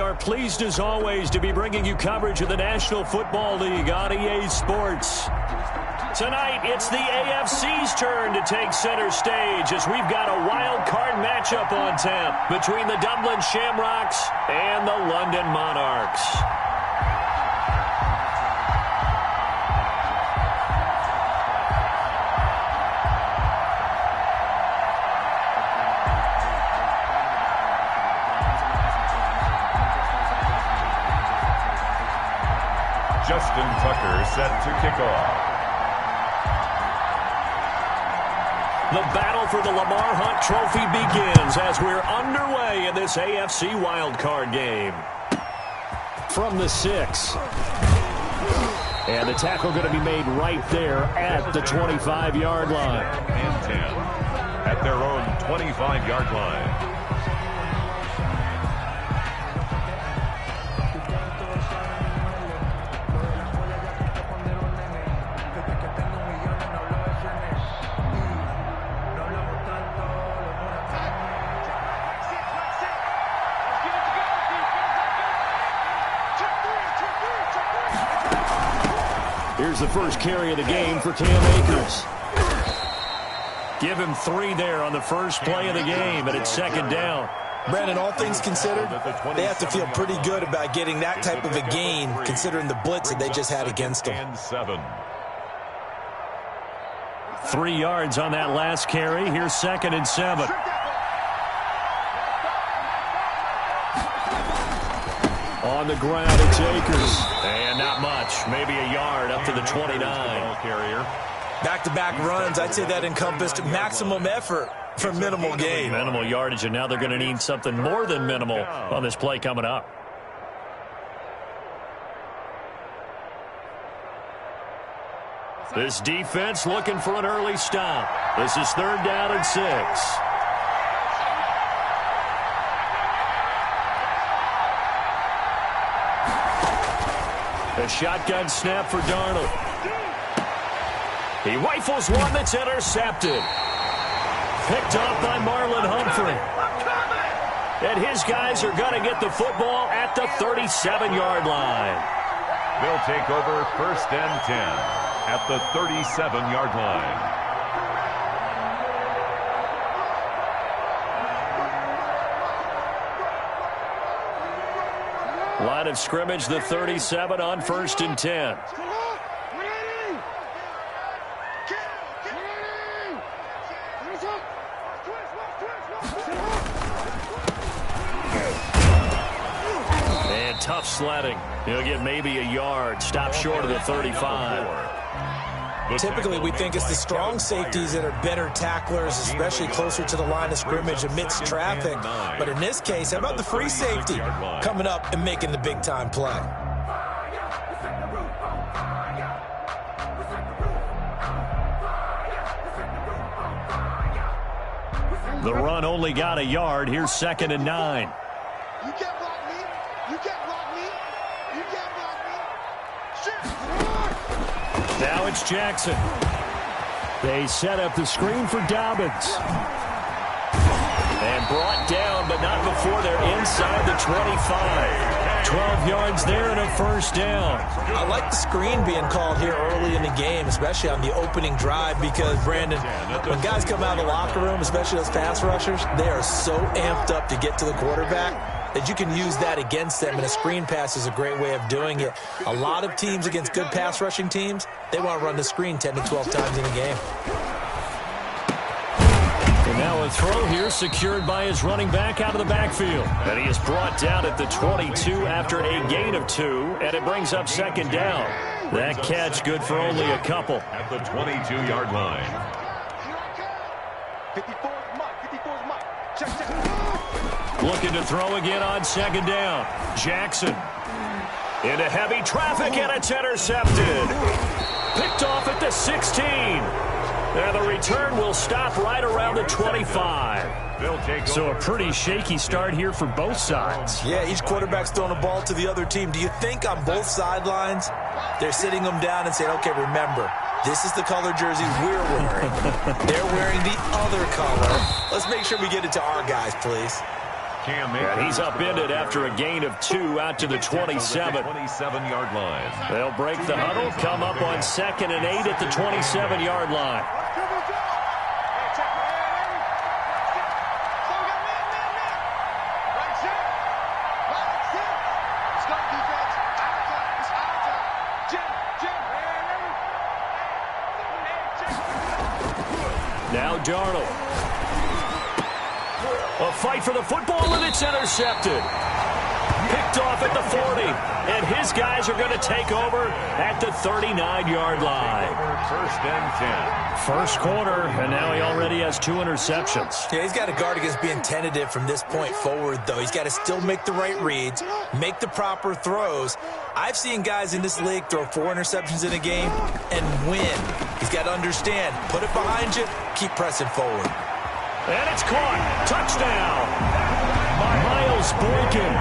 are pleased as always to be bringing you coverage of the National Football League on EA Sports. Tonight, it's the AFC's turn to take center stage as we've got a wild card matchup on tap between the Dublin Shamrocks and the London Monarchs. Justin Tucker set to kick off. The battle for the Lamar Hunt Trophy begins as we're underway in this AFC wildcard game. From the 6. And the tackle going to be made right there at the 25-yard line. And 10 at their own 25-yard line. Here's the first carry of the game for Cam Akers. Give him 3 there on the first play of the game, and it's second down. Brandon, all things considered, they have to feel pretty good about getting that type of a gain, considering the blitz that they just had against them. And 7. 3 yards on that last carry. Here's second and 7. On the ground, it's Akers. And not much. Maybe a yard up to the 29. Back-to-back runs, I'd say that encompassed maximum effort for minimal gain. Minimal yardage, and now they're going to need something more than minimal on this play coming up. This defense looking for an early stop. This is 3rd down and 6. A shotgun snap for Darnold. He rifles one that's intercepted. Picked off by Marlon Humphrey. And his guys are going to get the football at the 37-yard line. They'll take over 1st and 10 at the 37-yard line. Line of scrimmage, the 37 on 1st and 10. And tough sledding. He'll get maybe a yard. Stop short of the 35. Typically, we think it's the strong safeties that are better tacklers, especially closer to the line of scrimmage amidst traffic. But in this case, how about the free safety coming up and making the big-time play? The run only got a yard. Here's 2nd and 9. You can't block me. You can't block me. You can't block me. Shit. Now it's Jackson. They set up the screen for Dobbins. And brought down, but not before they're inside the 25. 12 yards there and a 1st down. I like the screen being called here early in the game, especially on the opening drive, because, Brandon, when guys come out of the locker room, especially those pass rushers, they are so amped up to get to the quarterback that you can use that against them, and a screen pass is a great way of doing it. A lot of teams against good pass rushing teams, they want to run the screen 10 to 12 times in a game. And now a throw here secured by his running back out of the backfield. And he is brought down at the 22 after a gain of 2, and it brings up 2nd down. That catch good for only a couple. At the 22-yard line. 54's Mike. 54's Mike. Check. Looking to throw again on 2nd down. Jackson. Into heavy traffic, and it's intercepted. Picked off at the 16. And the return will stop right around the 25. So a pretty shaky start here for both sides. Yeah, each quarterback's throwing a ball to the other team. Do you think on both sidelines they're sitting them down and saying, okay, remember, this is the color jersey we're wearing. They're wearing the other color. Let's make sure we get it to our guys, please. And he's upended after a gain of 2 out to the 27. 27-yard line. They'll break the huddle, come up on 2nd and 8 at the 27-yard line. Now Darnold. A fight for the football, and it's intercepted. Picked off at the 40, and his guys are going to take over at the 39-yard line. First and 10. First quarter, and now he already has 2 interceptions. Yeah, he's got to guard against being tentative from this point forward, though. He's got to still make the right reads, make the proper throws. I've seen guys in this league throw 4 interceptions in a game and win. He's got to understand, put it behind you, keep pressing forward. And it's caught. Touchdown. Miles Boykin,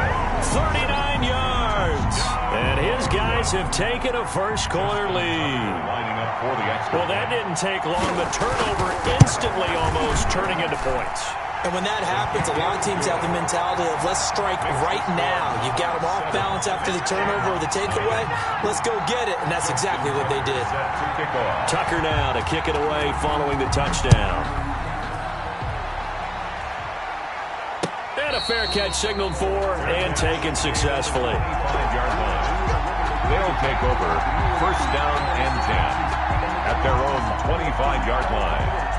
39 yards. And his guys have taken a first quarter lead. Lining up for the extra. Well, that didn't take long. The turnover instantly almost turning into points. And when that happens, a lot of teams have the mentality of let's strike right now. You've got them off balance after the turnover or the takeaway. Let's go get it. And that's exactly what they did. Tucker now to kick it away following the touchdown. And a fair catch signaled for and taken successfully. 5-yard line. They'll take over first down and 10 at their own 25-yard line.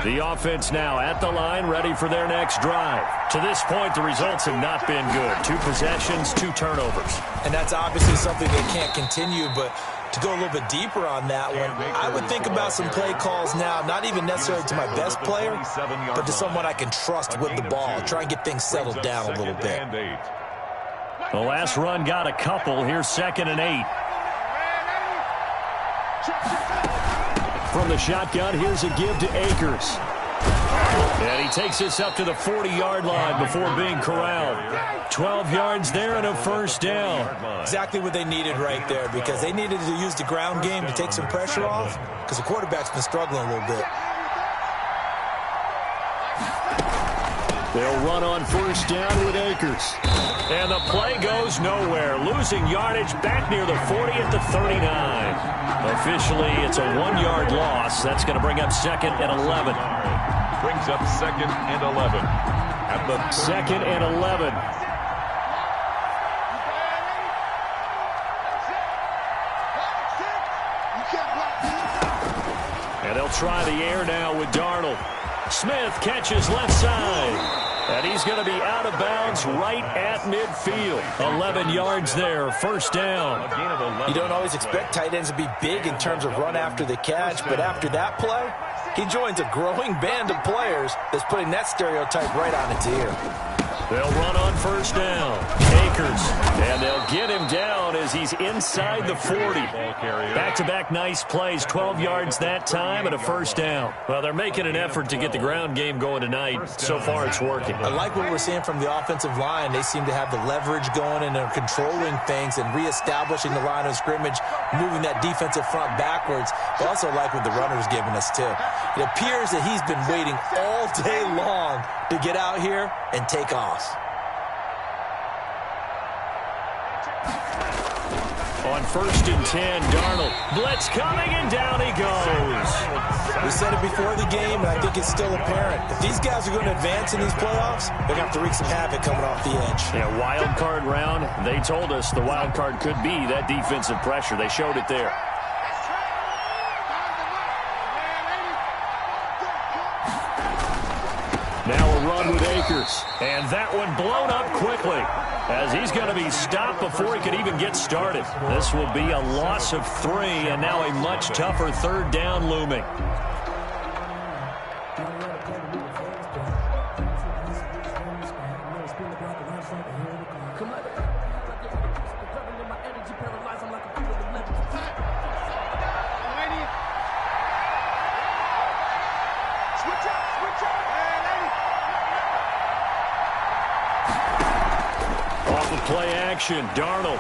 The offense now at the line, ready for their next drive. To this point, the results have not been good. 2 possessions, 2 turnovers. And that's obviously something they can't continue, but to go a little bit deeper on that one, I would think about some play calls now, not even necessarily to my best player, but to someone I can trust with the ball. Try and get things settled down a little bit. The last run got a couple. Here's 2nd and 8. From the shotgun, here's a give to Akers. And he takes this up to the 40-yard line before being corralled. 12 yards there and a first down. Exactly what they needed right there, because they needed to use the ground game to take some pressure off, because the quarterback's been struggling a little bit. They'll run on first down with Akers. And the play goes nowhere. Losing yardage back near the 40 at the 39. Officially, it's a 1-yard loss. That's going to bring up 2nd and 11. Brings up 2nd and 11. At the 2nd and 11. And they'll try the air now with Darnold. Smith catches left side. And he's going to be out of bounds right at midfield. 11 yards there, first down. You don't always expect tight ends to be big in terms of run after the catch, but after that play, he joins a growing band of players that's putting that stereotype right on its ear. They'll run on first down. Akers. And they'll get him down as he's inside the 40. Back-to-back nice plays. 12 yards that time and a first down. Well, they're making an effort to get the ground game going tonight. So far, it's working. I like what we're seeing from the offensive line. They seem to have the leverage going and are controlling things and reestablishing the line of scrimmage, moving that defensive front backwards. I also like what the runner's giving us, too. It appears that he's been waiting all day long to get out here and take off. On first and 10, Darnold. Blitz coming, and down he goes. We said it before the game, and I think it's still apparent. If these guys are going to advance in these playoffs, they're going to have to wreak some havoc coming off the edge. Yeah, wild card round. They told us the wild card could be that defensive pressure. They showed it there. Now a run with Akers. And that one blown up quickly as he's going to be stopped before he could even get started. This will be a loss of 3, and now a much tougher third down looming. Play action, Darnold.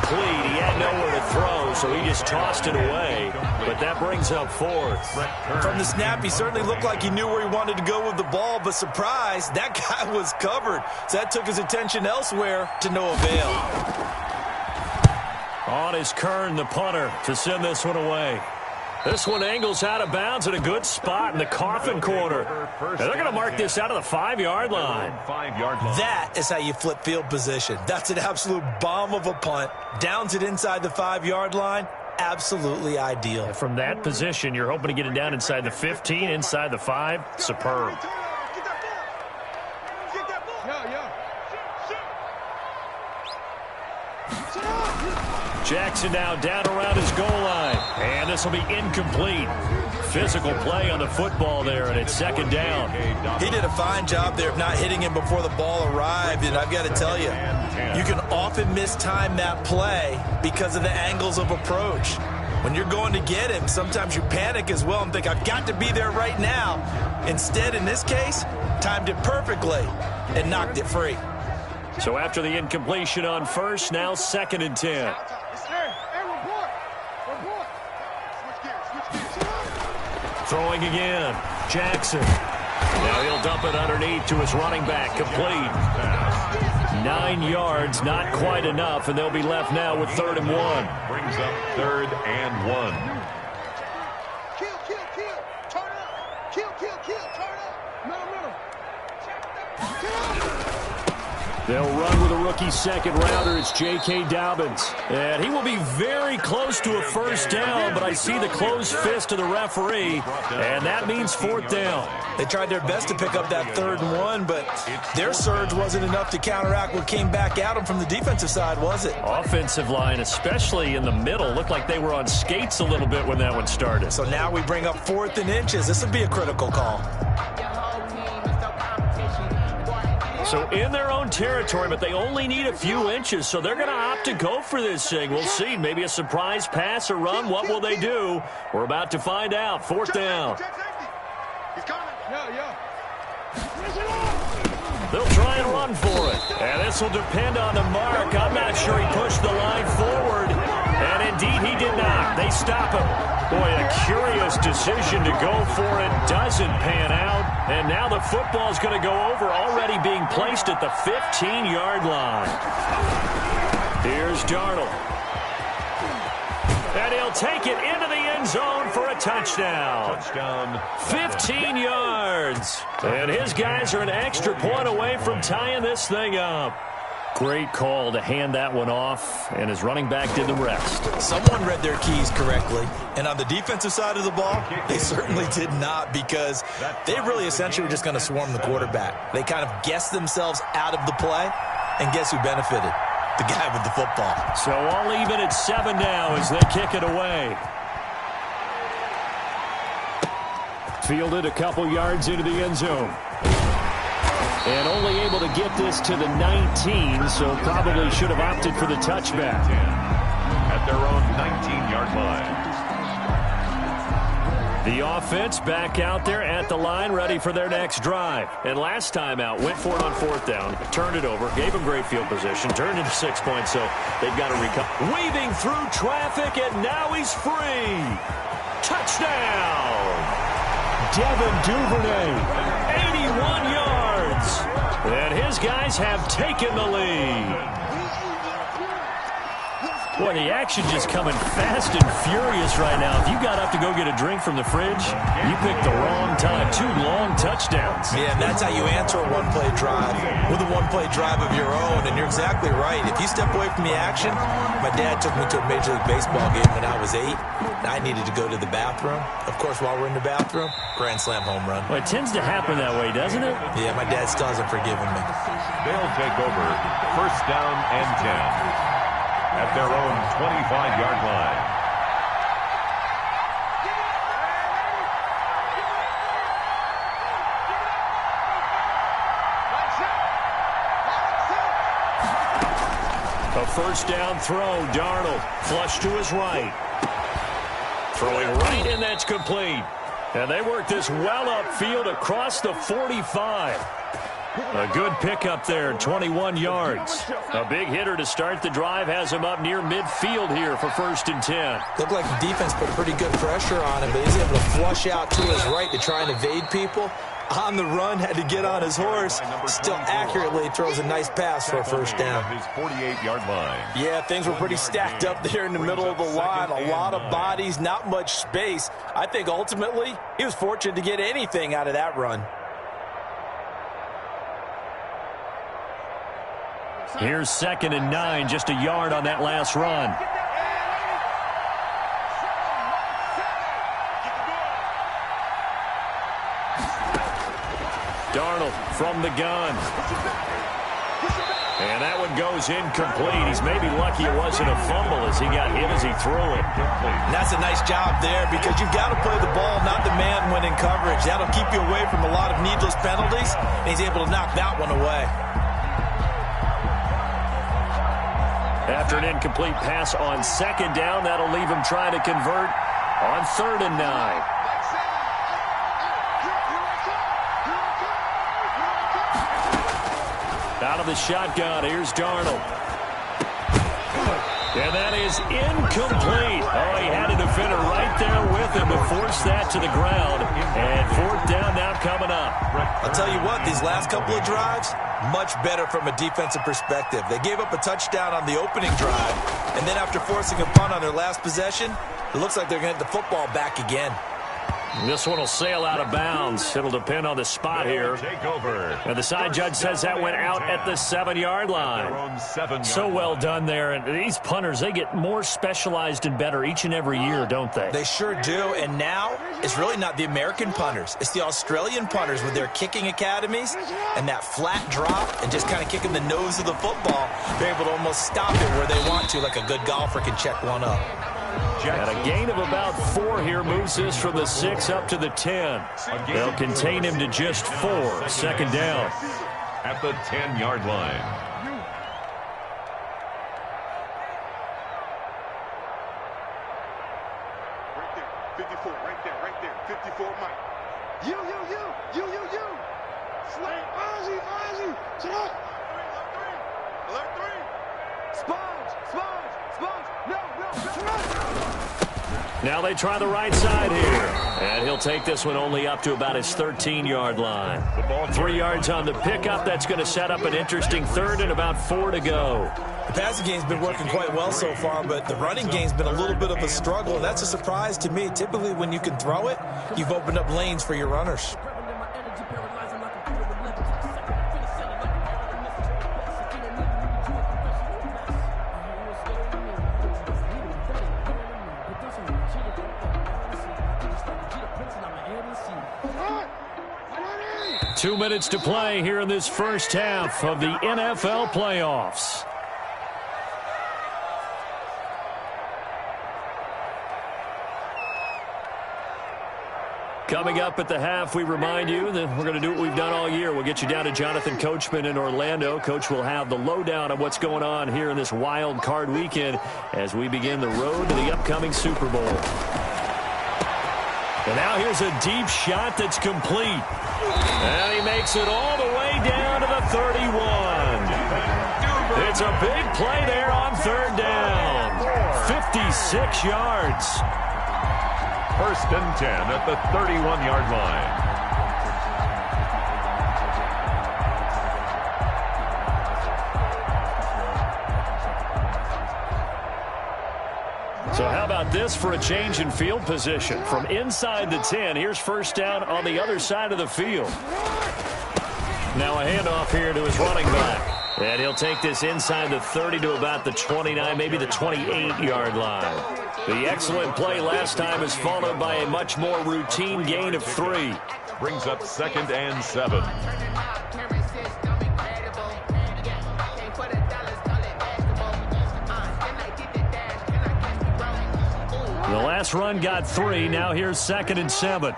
incomplete. He had nowhere to throw, so he just tossed it away. But that brings up fourth. From the snap, he certainly looked like he knew where he wanted to go with the ball, but surprise, that guy was covered. So that took his attention elsewhere to no avail. On is Kern, the punter, to send this one away. This one angles out of bounds at a good spot in the coffin corner. And they're going to mark this out of the 5-yard line. That is how you flip field position. That's an absolute bomb of a punt. Downs it inside the 5-yard line. Absolutely ideal. From that position, you're hoping to get it down inside the 15, inside the 5. Superb. Jackson now down around his goal line. And this will be incomplete. Physical play on the football there, and it's second down. He did a fine job there of not hitting him before the ball arrived, and I've got to tell you, you can often mistime that play because of the angles of approach. When you're going to get him, sometimes you panic as well and think, I've got to be there right now. Instead, in this case, timed it perfectly and knocked it free. So after the incompletion on first, now 2nd and 10. Throwing again. Jackson. Now he'll dump it underneath to his running back. Complete. 9 yards, not quite enough, and they'll be left now with 3rd and 1. Brings up 3rd and 1. Kill, turn up. Kill, turn up. Middle. They'll run with a rookie second rounder. It's J.K. Dobbins. And he will be very close to a first down, but I see the closed fist of the referee, and that means 4th down. They tried their best to pick up that 3rd and 1, but their surge wasn't enough to counteract what came back at them from the defensive side, was it? Offensive line, especially in the middle, looked like they were on skates a little bit when that one started. So now we bring up 4th and inches. This would be a critical call. So in their own territory, but they only need a few inches, so they're going to opt to go for this thing. We'll see. Maybe a surprise pass or run. What will they do? We're about to find out. 4th down. They'll try and run for it. And this will depend on the mark. I'm not sure he pushed the line forward. And indeed, he did not. They stop him. Boy, a curious decision to go for it. Doesn't pan out. And now the football is going to go over, already being placed at the 15-yard line. Here's Darnold. And he'll take it into the end zone for a touchdown. 15 yards. And his guys are an extra point away from tying this thing up. Great call to hand that one off, and his running back did the rest. Someone read their keys correctly, and on the defensive side of the ball, they certainly did not, because they really essentially were just going to swarm the quarterback. They kind of guessed themselves out of the play, and guess who benefited? The guy with the football. So all even at 7 now as they kick it away. Fielded a couple yards into the end zone. And only able to get this to the 19, so probably should have opted for the touchback. At their own 19-yard line. The offense back out there at the line, ready for their next drive. And last time out, went for it on 4th down, turned it over, gave them great field position, turned into 6 points, so they've got to recover. Weaving through traffic, and now he's free. Touchdown! Devin Duvernay, 81 yards. And his guys have taken the lead. Boy, the action just coming fast and furious right now. If you got up to go get a drink from the fridge, you picked the wrong time. 2 long touchdowns. Yeah, and that's how you answer a one-play drive with a one-play drive of your own. And you're exactly right. If you step away from the action, my dad took me to a Major League Baseball game when I was 8. And I needed to go to the bathroom. Of course, while we're in the bathroom, grand slam home run. Well, it tends to happen that way, doesn't it? Yeah, my dad still hasn't forgiven me. They'll take over 1st down and 10. At their own 25-yard line. A 1st down throw, Darnold, flush to his right. Throwing right, and that's complete. And they work this well upfield across the 45. A good pickup there, 21 yards. A big hitter to start the drive has him up near midfield here for 1st and 10. Looked like the defense put pretty good pressure on him, but he's able to flush out to his right to try and evade people. On the run, had to get on his horse. Still accurately throws a nice pass for a 1st down. His 48-yard line. Yeah, things were pretty stacked up there in the middle of the line. A lot of bodies, not much space. I think ultimately he was fortunate to get anything out of that run. Here's 2nd and 9, just a yard on that last run. Darnold from the gun. And that one goes incomplete. He's maybe lucky it wasn't a fumble as he got hit as he threw it. And that's a nice job there because you've got to play the ball, not the man when in coverage. That'll keep you away from a lot of needless penalties, and he's able to knock that one away. After an incomplete pass on 2nd down, that'll leave him trying to convert on 3rd and 9. Out of the shotgun, here's Darnold. And that is incomplete. Oh, he had a defender right there with him to force that to the ground. And 4th down now coming up. I'll tell you what, these last couple of drives, much better from a defensive perspective. They gave up a touchdown on the opening drive, and then after forcing a punt on their last possession, it looks like they're going to get the football back again. This one will sail out of bounds. It'll depend on the spot here. And the side judge says that went out at the 7-yard line. So well done there. And these punters, they get more specialized and better each and every year, don't they? They sure do. And now it's really not the American punters. It's the Australian punters with their kicking academies and that flat drop and just kind of kicking the nose of the football. They're able to almost stop it where they want to, like a good golfer can check one up. And a gain of about 4 here moves this from the 6 up to the 10. They'll contain him to just 4. 2nd down. At the 10-yard line. Right there, 54, right there, 54, Mike. You. Slam, Ozzy, Alert 3. Sponge. No. Now they try the right side here. And he'll take this one only up to about his 13-yard line. 3 yards on the pickup. That's going to set up an interesting 3rd and about 4 to go. The passing game's been working quite well so far, but the running game's been a little bit of a struggle. That's a surprise to me. Typically, when you can throw it, you've opened up lanes for your runners. Two minutes to play here in this first half of the NFL playoffs. Coming up at the half, we remind you that we're going to do what we've done all year. We'll get you down to Jonathan Coachman in Orlando. Coach will have the lowdown on what's going on here in this wild card weekend as we begin the road to the upcoming Super Bowl. And now here's a deep shot that's complete. And he makes it all the way down to the 31. It's a big play there on 3rd down. 56 yards. 1st and 10 at the 31-yard line. So how about this for a change in field position? From inside the 10, here's 1st down on the other side of the field. Now a handoff here to his running back. And he'll take this inside the 30 to about the 29, maybe the 28-yard line. The excellent play last time is followed by a much more routine gain of 3. Brings up 2nd and 7. The last run got 3. Now here's 2nd and 7.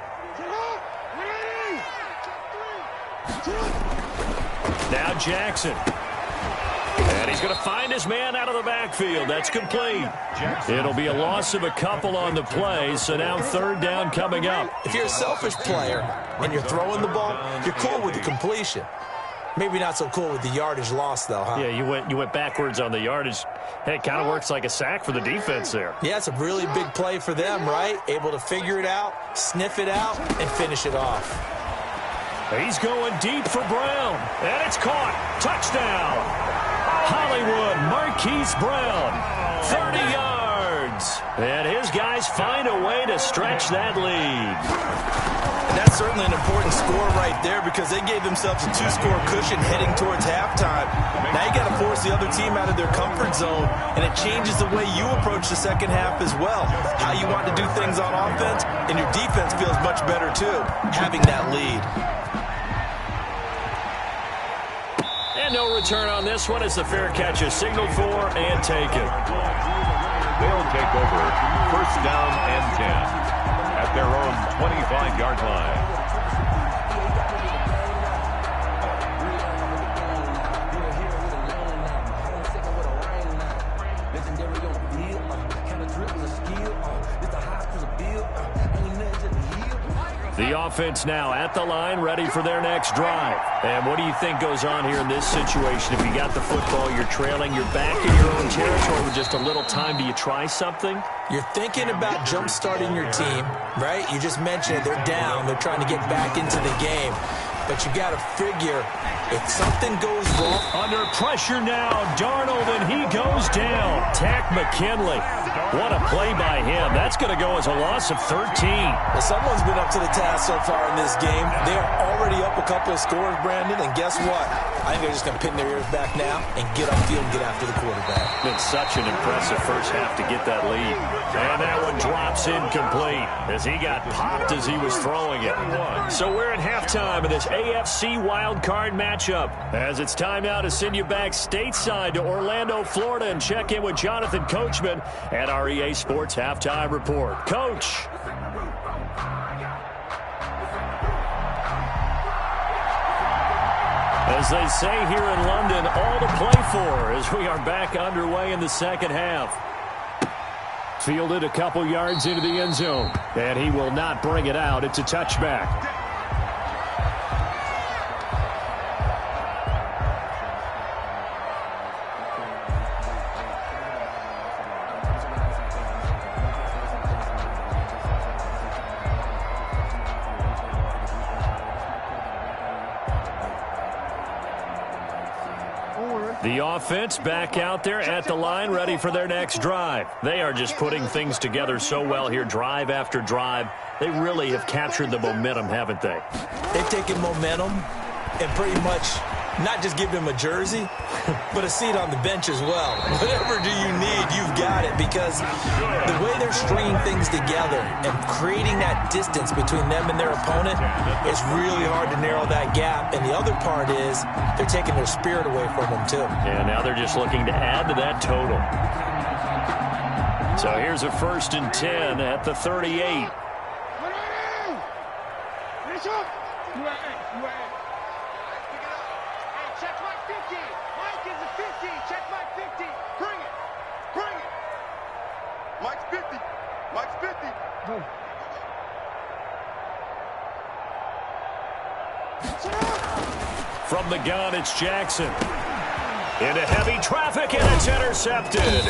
Now Jackson. And he's going to find his man out of the backfield. That's complete. It'll be a loss of a couple on the play, so now 3rd down coming up. If you're a selfish player and you're throwing the ball, you're cool with the completion. Maybe not so cool with the yardage loss, though, huh? Yeah, you went backwards on the yardage. Hey, it kind of works like a sack for the defense there. Yeah, it's a really big play for them, right? Able to figure it out, sniff it out, and finish it off. He's going deep for Brown, and it's caught. Touchdown. Hollywood Marquise Brown, 30 yards. And his guys find a way to stretch that lead. And that's certainly an important score right there because they gave themselves a 2-score cushion heading towards halftime. Now you got to force the other team out of their comfort zone, and it changes the way you approach the second half as well. How you want to do things on offense, and your defense feels much better too, having that lead. And no return on this one as the fair catch is signaled for and taken. They'll take over first down and 10 at their own 25-yard line. The offense now at the line, ready for their next drive. And what do you think goes on here in this situation? If you got the football, you're trailing, you're back in your own territory with just a little time. Do you try something? You're thinking about jump-starting your team, right? You just mentioned it. They're down. They're trying to get back into the game. But you got to figure if something goes wrong. Under pressure now, Darnold, and he goes down. Tack McKinley. What a play by him. That's going to go as a loss of 13. Well, someone's been up to the task so far in this game. They're already up a couple of scores, Brandon, and guess what? I think they're just going to pin their ears back now and get upfield and get after the quarterback. Been such an impressive first half to get that lead. And that one drops incomplete as he got popped as he was throwing it. So we're at halftime of this AFC Wildcard matchup. As it's time now to send you back stateside to Orlando, Florida, and check in with Jonathan Coachman at our EA Sports Halftime Report. Coach. As they say here in London, all to play for as we are back underway in the second half. Fielded a couple yards into the end zone, and he will not bring it out. It's a touchback. The offense back out there at the line, ready for their next drive. They are just putting things together so well here, drive after drive. They really have captured the momentum, haven't they? They've taken momentum and pretty much not just give him a jersey, but a seat on the bench as well. Whatever do you need, you've got it, because the way they're stringing things together and creating that distance between them and their opponent, it's really hard to narrow that gap. And the other part is they're taking their spirit away from them, too. And now they're just looking to add to that total. So here's a 1st and 10 at the 38. From the gun, it's Jackson. Into heavy traffic, and it's intercepted.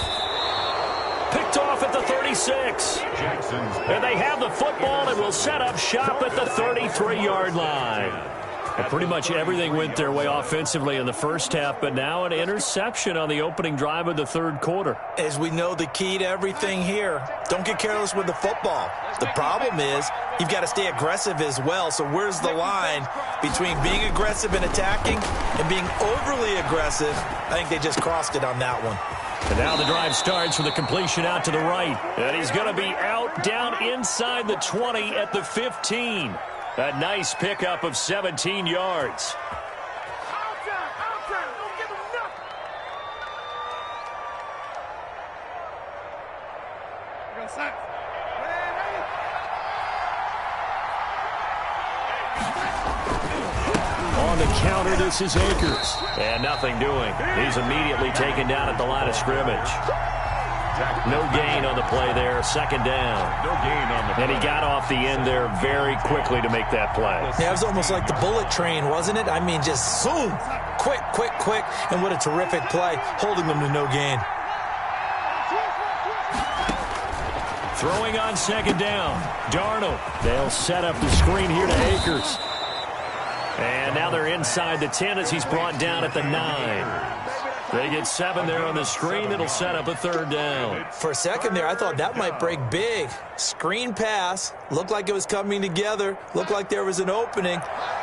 Picked off at the 36. And they have the football and will set up shop at the 33-yard line. And pretty much everything went their way offensively in the first half, but now an interception on the opening drive of the third quarter. As we know, the key to everything here, don't get careless with the football. The problem is you've got to stay aggressive as well. So where's the line between being aggressive and attacking and being overly aggressive? I think they just crossed it on that one. And now the drive starts with a completion out to the right. And he's going to be out down inside the 20 at the 15. A nice pickup of 17 yards. On the counter, this is Akers. And nothing doing. He's immediately taken down at the line of scrimmage. No gain on the play there, second down. No gain on the play. And he got off the end there very quickly to make that play. Yeah, it was almost like the bullet train, wasn't it? I mean, just zoom, quick, quick, quick, and what a terrific play, holding them to no gain. Throwing on second down, Darnold. They'll set up the screen here to Akers. And now they're inside the 10 as he's brought down at the 9. They get 7 there on the screen. It'll set up a third down. For a second there, I thought that might break big. Screen pass. Looked like it was coming together. Looked like there was an opening.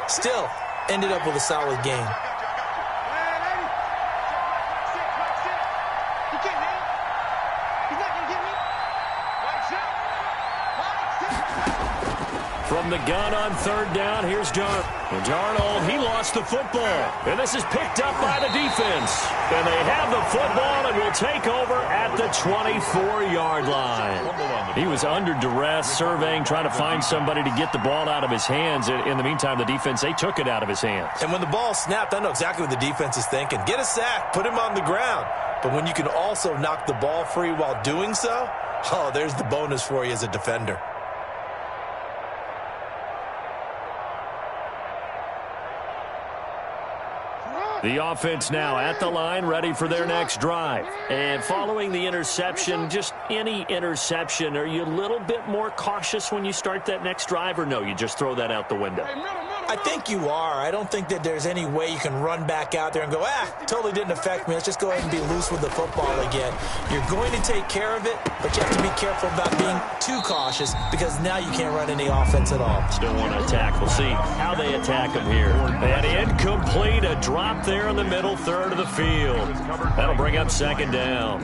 Still, ended up with a solid gain. From the gun on third down, here's Darnold. And Darnold, he lost the football. And this is picked up by the defense. And they have the football and will take over at the 24-yard line. He was under duress, surveying, trying to find somebody to get the ball out of his hands. In the meantime, the defense, they took it out of his hands. And when the ball snapped, I know exactly what the defense is thinking. Get a sack, put him on the ground. But when you can also knock the ball free while doing so, oh, there's the bonus for you as a defender. The offense now at the line, ready for their next drive. And following the interception, just any interception, are you a little bit more cautious when you start that next drive, or no, you just throw that out the window? I think you are. I don't think that there's any way you can run back out there and go, totally didn't affect me. Let's just go ahead and be loose with the football again. You're going to take care of it, but you have to be careful about being too cautious because now you can't run any offense at all. Still want to attack. We'll see how they attack him here. And incomplete, a drop there in the middle third of the field. That'll bring up second down.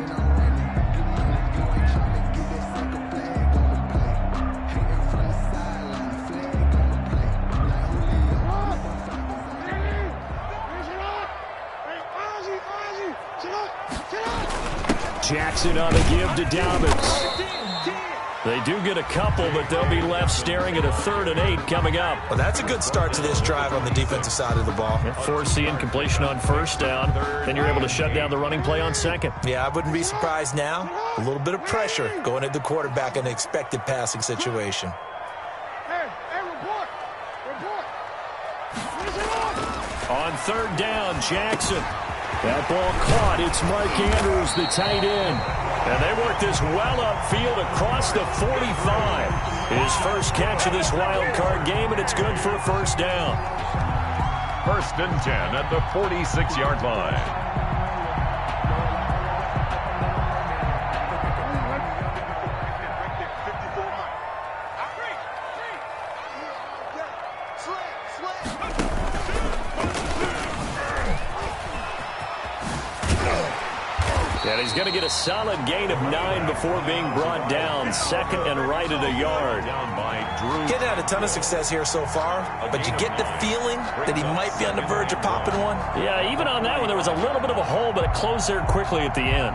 Jackson on the give to Dobbins. They do get a couple, but they'll be left staring at a 3rd and 8 coming up. Well, that's a good start to this drive on the defensive side of the ball. Force the incompletion on first down. Then you're able to shut down the running play on second. Yeah, I wouldn't be surprised now. A little bit of pressure going at the quarterback in an expected passing situation. On third down, Jackson. That ball caught. It's Mark Andrews, the tight end. And they work this well upfield across the 45. His first catch of this wild card game, and it's good for a first down. 1st and 10 at the 46-yard line. And he's going to get a solid gain of 9 before being brought down. 2nd and right at a yard. Getting had a ton of success here so far, but you get the feeling that he might be on the verge of popping one. Yeah, even on that one, there was a little bit of a hole, but it closed there quickly at the end.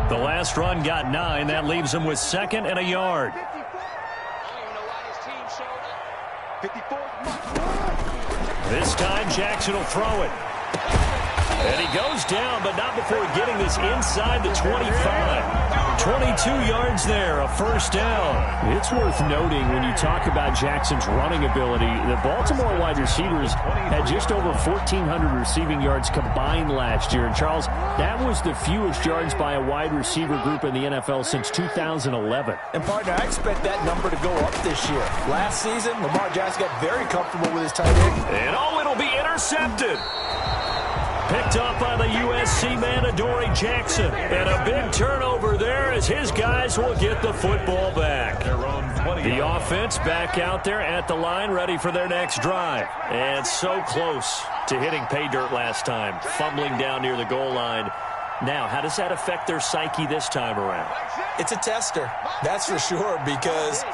The last run got 9. That leaves him with 2nd and a yard. This time, Jackson will throw it. And he goes down, but not before getting this inside the 25. 22 yards there, a first down. It's worth noting when you talk about Jackson's running ability, the Baltimore wide receivers had just over 1,400 receiving yards combined last year. And, Charles, that was the fewest yards by a wide receiver group in the NFL since 2011. And, partner, I expect that number to go up this year. Last season, Lamar Jackson got very comfortable with his tight end. And, it'll be intercepted. Picked up by the USC man, Adoree Jackson. And a big turnover there as his guys will get the football back. The offense back out there at the line, ready for their next drive. And so close to hitting pay dirt last time, fumbling down near the goal line. Now, how does that affect their psyche this time around? It's a tester, that's for sure, because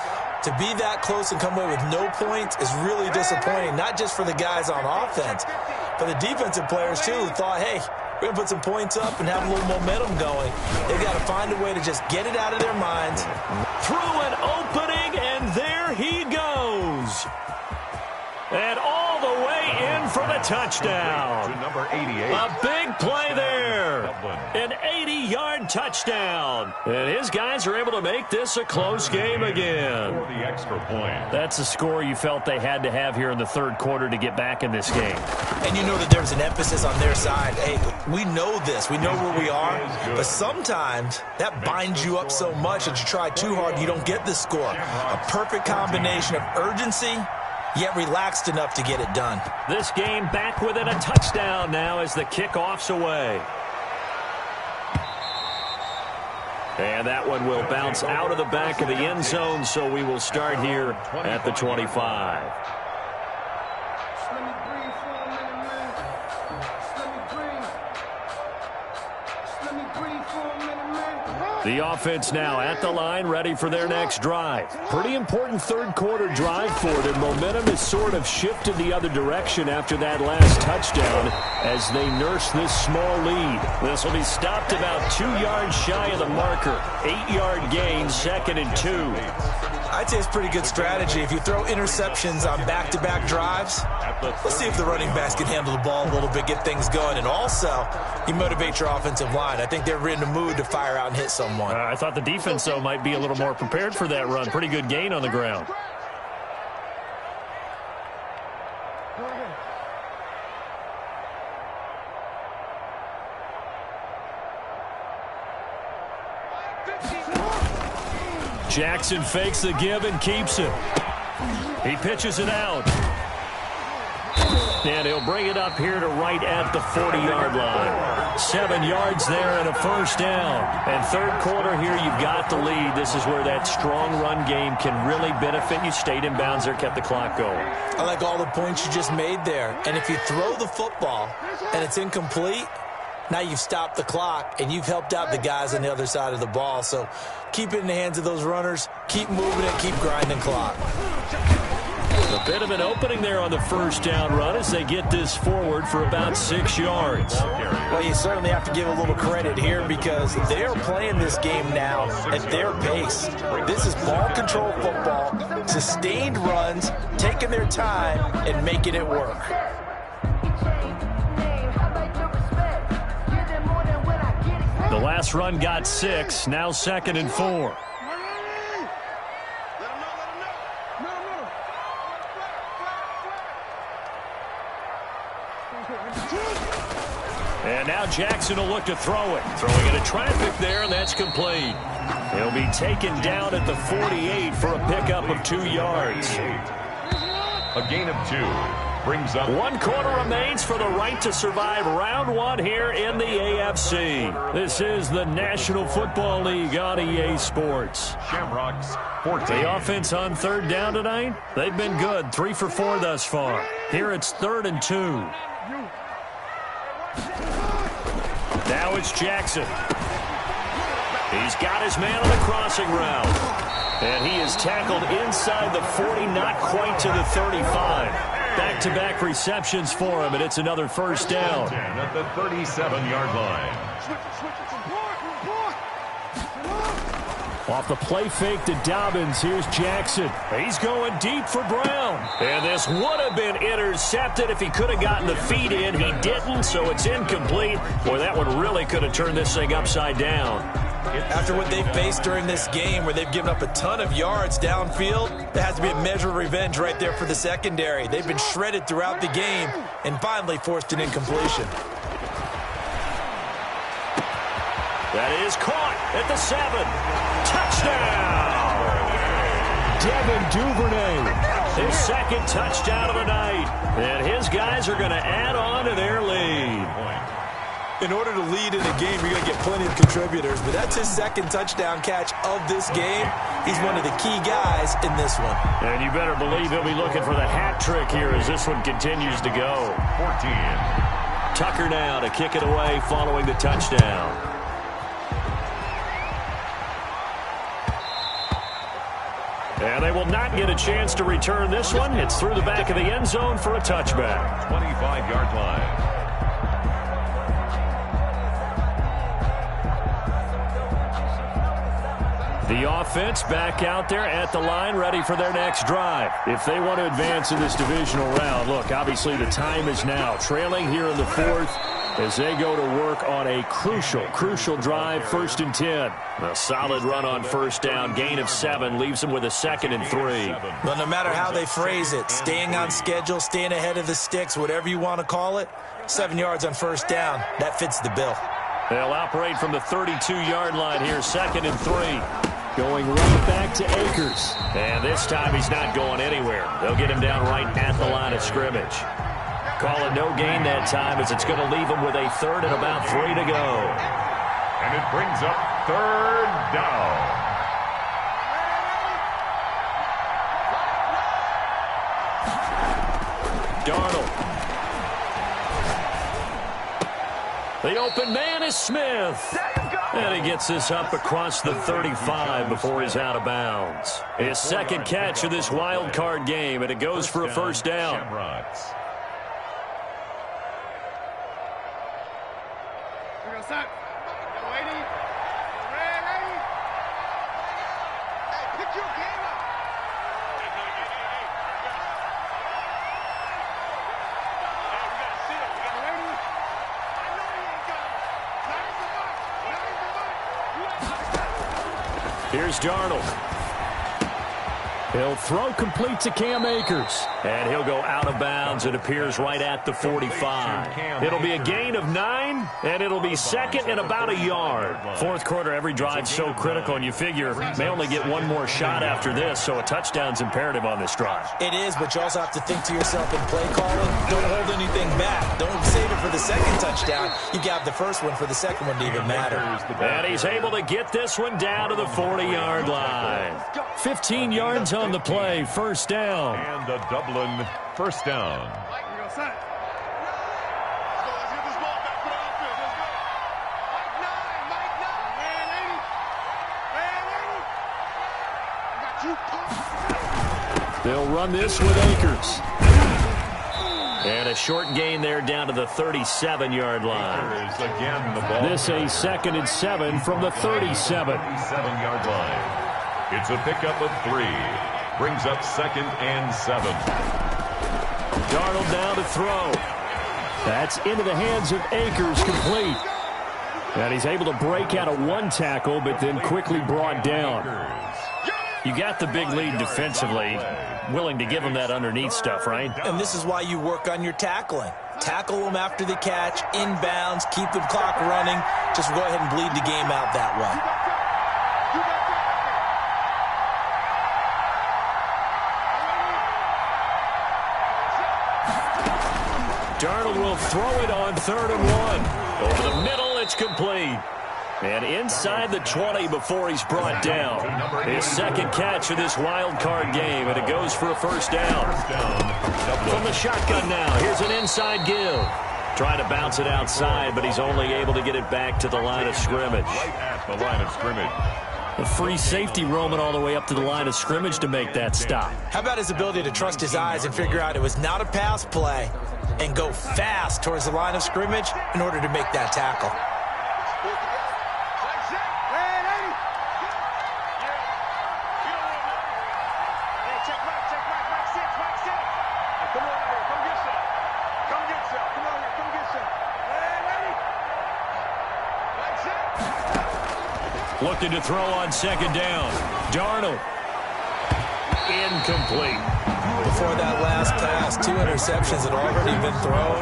to be that close and come away with no points is really disappointing, not just for the guys on offense, but the defensive players, too, who thought, hey, we're going to put some points up and have a little momentum going. They've got to find a way to just get it out of their minds. Through an opening, and there he goes. And all the way in for the touchdown. To number 88. A big play there. An 80-yard touchdown. And his guys are able to make this a close game again. For the extra point. That's a score you felt they had to have here in the third quarter to get back in this game. And you know that there's an emphasis on their side. Hey, we know this. We know where we are. But sometimes that binds you up so much that you try too hard, you don't get the score. A perfect combination of urgency, yet relaxed enough to get it done. This game back within a touchdown now as the kickoff's away. And that one will bounce out of the back of the end zone, so we will start here at the 25. The offense now at the line, ready for their next drive. Pretty important third quarter drive for them. Momentum has sort of shifted the other direction after that last touchdown as they nurse this small lead. This will be stopped about 2 yards shy of the marker. 8-yard gain, 2nd and 2. I'd say it's pretty good strategy. If you throw interceptions on back-to-back drives, let's see if the running backs can handle the ball a little bit, get things going. And also, you motivate your offensive line. I think they're in the mood to fire out and hit someone. I thought the defense, though, might be a little more prepared for that run. Pretty good gain on the ground. Jackson fakes the give and keeps it. He pitches it out. And he'll bring it up here to right at the 40-yard line. 7 yards there and a first down. And third quarter here, you've got the lead. This is where that strong run game can really benefit you. Stayed in bounds there, kept the clock going. I like all the points you just made there. And if you throw the football and it's incomplete, now you've stopped the clock, and you've helped out the guys on the other side of the ball. So keep it in the hands of those runners. Keep moving it. Keep grinding clock. A bit of an opening there on the first down run as they get this forward for about 6 yards. Well, you certainly have to give a little credit here because they're playing this game now at their pace. This is ball control football, sustained runs, taking their time, and making it work. The last run got 6, now 2nd and 4. And now Jackson will look to throw it. Throwing into traffic there, and that's complete. He'll be taken down at the 48 for a pickup of 2 yards. A gain of 2. Brings up 1 quarter remains for the right to survive round 1 here in the AFC. This is the National Football League on EA Sports. Shamrocks 14. The offense on third down tonight, they've been good. 3 for 4 thus far. Here it's 3rd and 2. Now it's Jackson. He's got his man on the crossing route. And he is tackled inside the 40, not quite to the 35. Back-to-back receptions for him, and it's another first down. At the 37-yard line. Off the play fake to Dobbins, here's Jackson. He's going deep for Brown. And this would have been intercepted if he could have gotten the feet in. He didn't, so it's incomplete. Boy, that one really could have turned this thing upside down. After what they've faced during this game where they've given up a ton of yards downfield, there has to be a measure of revenge right there for the secondary. They've been shredded throughout the game and finally forced an incompletion. That is caught at the 7. Touchdown! Devin Duvernay, his 2nd touchdown of the night. And his guys are going to add on to their lead. In order to lead in a game, you're going to get plenty of contributors, but that's his 2nd touchdown catch of this game. He's one of the key guys in this one. And you better believe he'll be looking for the hat trick here as this one continues to go. 14. Tucker now to kick it away following the touchdown. And they will not get a chance to return this one. It's through the back of the end zone for a touchback. 25-yard line. The offense back out there at the line, ready for their next drive. If they want to advance in this divisional round, look, obviously the time is now. Trailing here in the 4th, as they go to work on a crucial drive, 1st and 10. A solid run on first down, gain of 7, leaves them with a 2nd and 3. Well, no matter how they phrase it, staying on schedule, staying ahead of the sticks, whatever you want to call it, 7 yards on first down, that fits the bill. They'll operate from the 32-yard line here, 2nd and 3. Going right back to Akers. And this time he's not going anywhere. They'll get him down right at the line of scrimmage. Call it no gain that time as it's going to leave him with a 3rd and about 3 to go. And it brings up 3rd down. Darnold. The open man is Smith. And he gets this up across the 35 before he's out of bounds. His 2nd catch of this wild card game, and it goes for a 1st down. Shamrocks. Here's Darnold. He'll throw complete to Cam Akers. And he'll go out of bounds. It appears right at the 45. It'll be a gain of 9, and it'll be 2nd and about a yard. 4th quarter, every drive's so critical, and you figure may only get one more shot after this, so a touchdown's imperative on this drive. It is, but you also have to think to yourself in play calling, don't hold anything back. Don't save it for the 2nd touchdown. You got the 1st one for the 2nd one to even matter. And he's able to get this one down to the 40-yard line. 15 yards on the play, 1st down. And a Dublin 1st down. They'll run this with Akers. And a short gain there down to the 37-yard line. Again, the ball. This a 2nd and 7 from the 37. 37-yard line. It's a pickup of 3. Brings up 2nd and 7. Darnold now to throw. That's into the hands of Akers, complete. And he's able to break out of 1 tackle, but then quickly brought down. You got the big lead defensively. Willing to give him that underneath stuff, right? And this is why you work on your tackling. Tackle them after the catch, inbounds, keep the clock running. Just go ahead and bleed the game out that way. Darnold will throw it on 3rd and 1. Over the middle, it's complete. And inside the 20 before he's brought down. His 2nd catch of this wild card game, and it goes for a 1st down. From the shotgun now, here's an inside give. Trying to bounce it outside, but he's only able to get it back to the line of scrimmage. Right at the line of scrimmage. A free safety roaming all the way up to the line of scrimmage to make that stop. How about his ability to trust his eyes and figure out it was not a pass play and go fast towards the line of scrimmage in order to make that tackle. Looking to throw on 2nd down. Darnold. Incomplete. Before that last pass, 2 interceptions had already been thrown.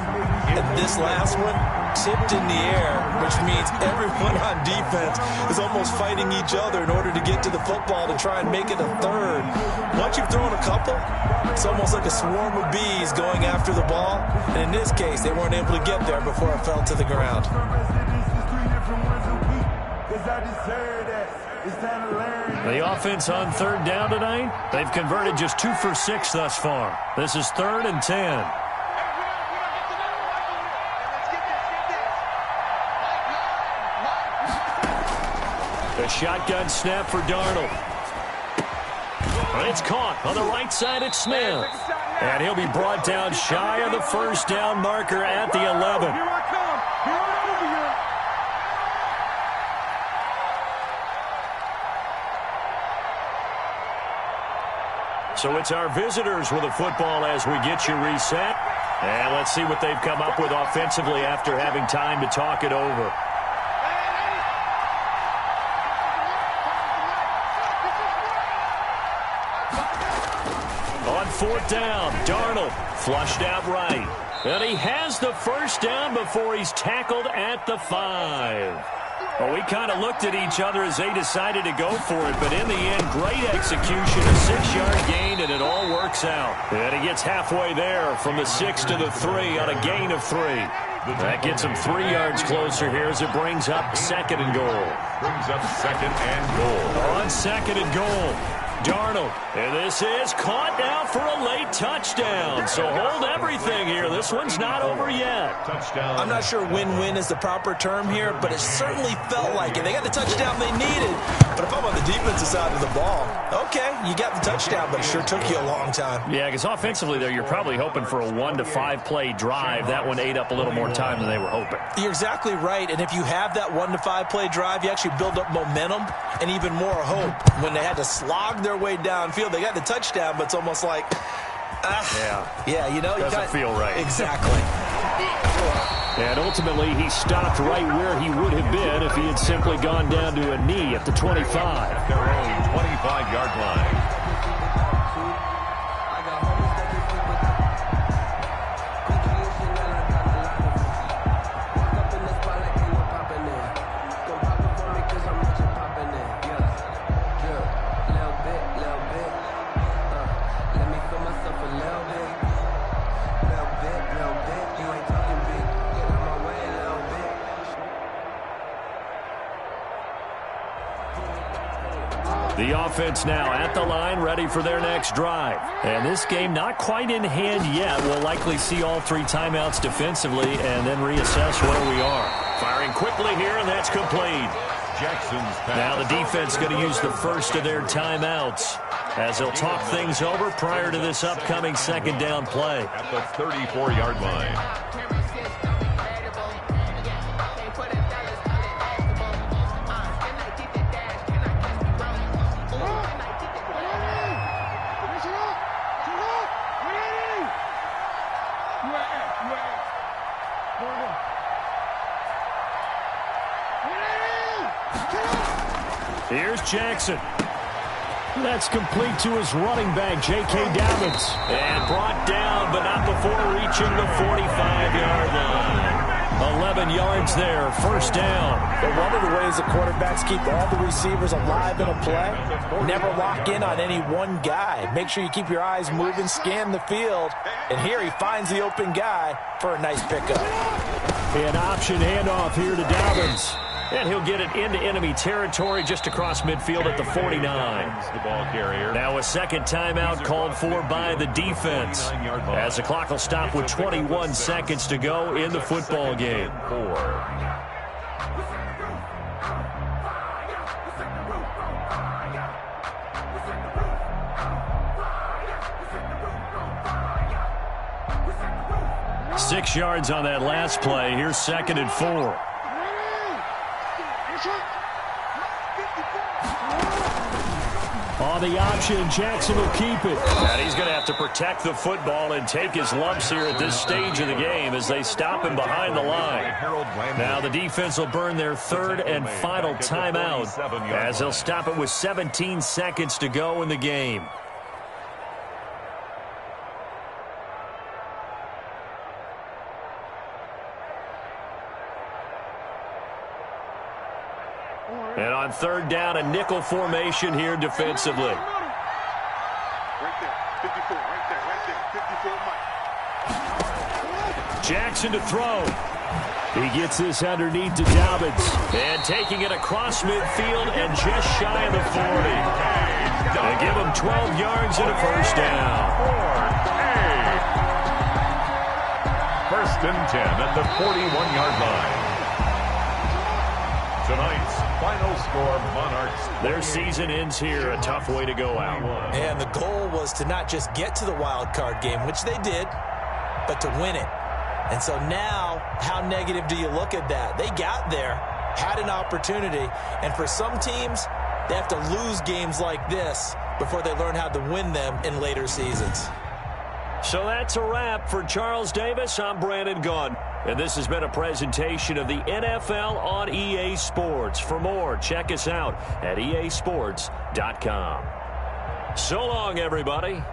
And this last one tipped in the air, which means everyone on defense is almost fighting each other in order to get to the football to try and make it a 3rd. Once you've thrown a couple, it's almost like a swarm of bees going after the ball. And in this case, they weren't able to get there before it fell to the ground. The offense on 3rd down tonight, they've converted just 2 for 6 thus far. This is 3rd and 10. The shotgun snap for Darnold. And it's caught on the right side at Smith. And he'll be brought down shy of the 1st down marker at the 11. So it's our visitors with the football as we get you reset. And let's see what they've come up with offensively after having time to talk it over. On fourth down, Darnold flushed out right. And he has the first down before he's tackled at the 5. Well, we kind of looked at each other as they decided to go for it, but in the end, great execution, a 6-yard gain, and it all works out. And he gets halfway there from the 6 to the 3 on a gain of 3. That gets him 3 yards closer here as it brings up 2nd and goal. Brings up 2nd and goal. On 2nd and goal, Darnold. And this is caught now for a late touchdown. So hold everything here. This one's not over yet. Touchdown. I'm not sure win-win is the proper term here, but it certainly felt like it. They got the touchdown they needed. But if I'm on the defensive side of the ball, okay, you got the touchdown, but it sure took you a long time. Yeah, because offensively, though, you're probably hoping for a 1 to 5 play drive. That one ate up a little more time than they were hoping. You're exactly right, and if you have that 1 to 5 play drive, you actually build up momentum and even more hope. When they had to slog their way downfield, they got the touchdown, but it's almost like, yeah, you know, doesn't feel right. Exactly. And ultimately, he stopped right where he would have been if he had simply gone down to a knee at the 25. At their own 25-yard line. The offense now at the line, ready for their next drive. And this game not quite in hand yet. We'll likely see all 3 timeouts defensively and then reassess where we are. Firing quickly here, and that's complete. Jackson's pass. Now the defense going to use the first of their timeouts as they'll talk things over prior to this upcoming 2nd down play. At the 34-yard line. Here's Jackson. That's complete to his running back, J.K. Dobbins. And brought down, but not before reaching the 45-yard line. 11 yards there, first down. But one of the ways the quarterbacks keep all the receivers alive in a play, never lock in on any one guy. Make sure you keep your eyes moving, scan the field. And here he finds the open guy for a nice pickup. An option handoff here to Dobbins. And he'll get it into enemy territory just across midfield at the 49. The ball carrier. Now a second timeout called for by the defense as the clock will stop with 21 seconds to go in the football game. 6 yards on that last play. Here's 2nd and 4. On the option, Jackson will keep it. And he's going to have to protect the football and take his lumps here at this stage of the game as they stop him behind the line. Now the defense will burn their 3rd and final timeout as they'll stop it with 17 seconds to go in the game. And on 3rd down, a nickel formation here defensively. Right there, 54, right there, 54, Mike. Jackson to throw. He gets this underneath to Dobbins. And taking it across midfield and just shy of the 40. They give him 12 yards and a first down. 1st and 10 at the 41-yard line. Tonight's final score, Monarchs. Their season ends here, a tough way to go out. And the goal was to not just get to the wild card game, which they did, but to win it. And so now, how negative do you look at that? They got there, had an opportunity, and for some teams, they have to lose games like this before they learn how to win them in later seasons. So that's a wrap for Charles Davis. I'm Brandon Gunn. And this has been a presentation of the NFL on EA Sports. For more, check us out at easports.com. So long, everybody.